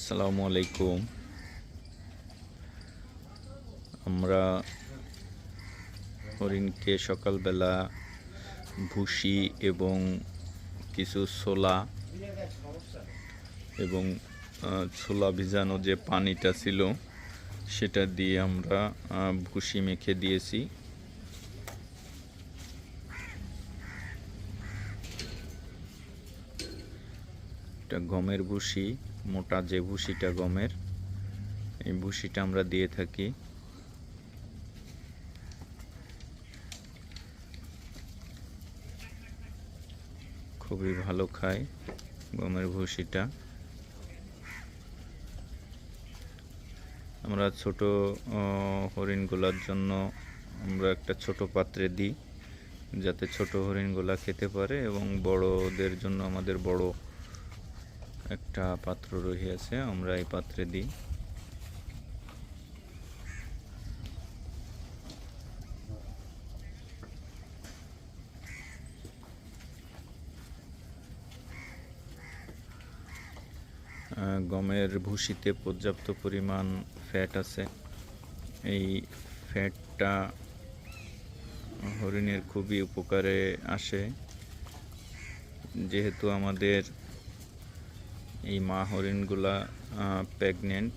আসসালামু আলাইকুম। আমরা হরিণকে সকালবেলা ভুসি এবং কিছু ছোলা এবং ছোলা ভিজানো যে পানিটা ছিল সেটা দিয়ে আমরা ভুসি মেখে দিয়েছি। এটা গমের ভুসি, মোটা যে ভুসিটা গমের, এই ভুসিটা আমরা দিয়ে থাকি। খুবই ভালো খায় গমের ভুসিটা। আমরা ছোট হরিণগুলোর জন্য আমরা একটা ছোট পাত্রে দিই, যাতে ছোট হরিণগুলা খেতে পারে, এবং বড়দের জন্য আমাদের বড় একটা পাত্র রয়েছে, আমরা এই পাত্রে দিই। গমের ভুসিতে পর্যাপ্ত পরিমাণ ফ্যাট আছে। এই ফ্যাটটা হরিণের খুবই উপকারে আসে। যেহেতু আমাদের এই মা হরিণগুলা প্রেগনেন্ট,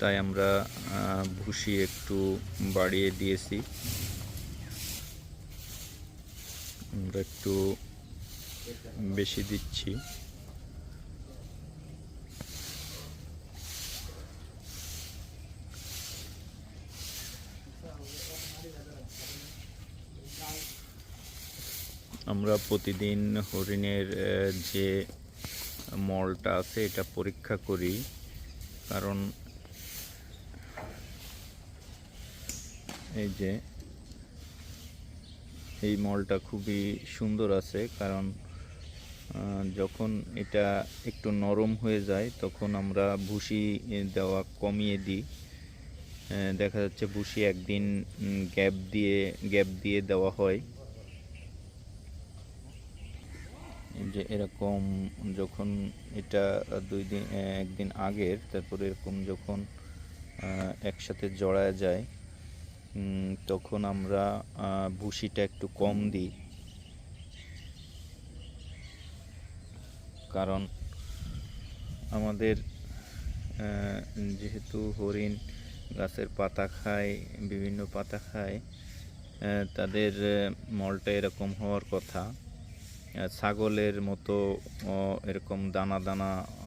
তাই আমরা ভুসি একটু বাড়িয়ে দিয়েছি। আমরা একটু বেশি দিচ্ছি। আমরা প্রতিদিন হরিণের যে মলটা আছে এটা পরীক্ষা করি, কারণ এই যে এই মলটা খুবই সুন্দর আছে, কারণ যখন এটা একটু নরম হয়ে যায় তখন আমরা ভুসি দেওয়া কমিয়ে দিই। দেখা যাচ্ছে ভুসি একদিন গ্যাপ দিয়ে দেওয়া হয়। যে এরকম যখন এটা একদিন আগের, তারপরে এরকম যখন একসাথে জড়ায় যায় তখন আমরা ভুসিটা একটু কম দিই, কারণ আমাদের যেহেতু হরিণ গাছের পাতা খায়, বিভিন্ন পাতা খায়, তাদের মলটা এরকম হওয়ার কথা। ছাগলের মতো এরকম দানা দানা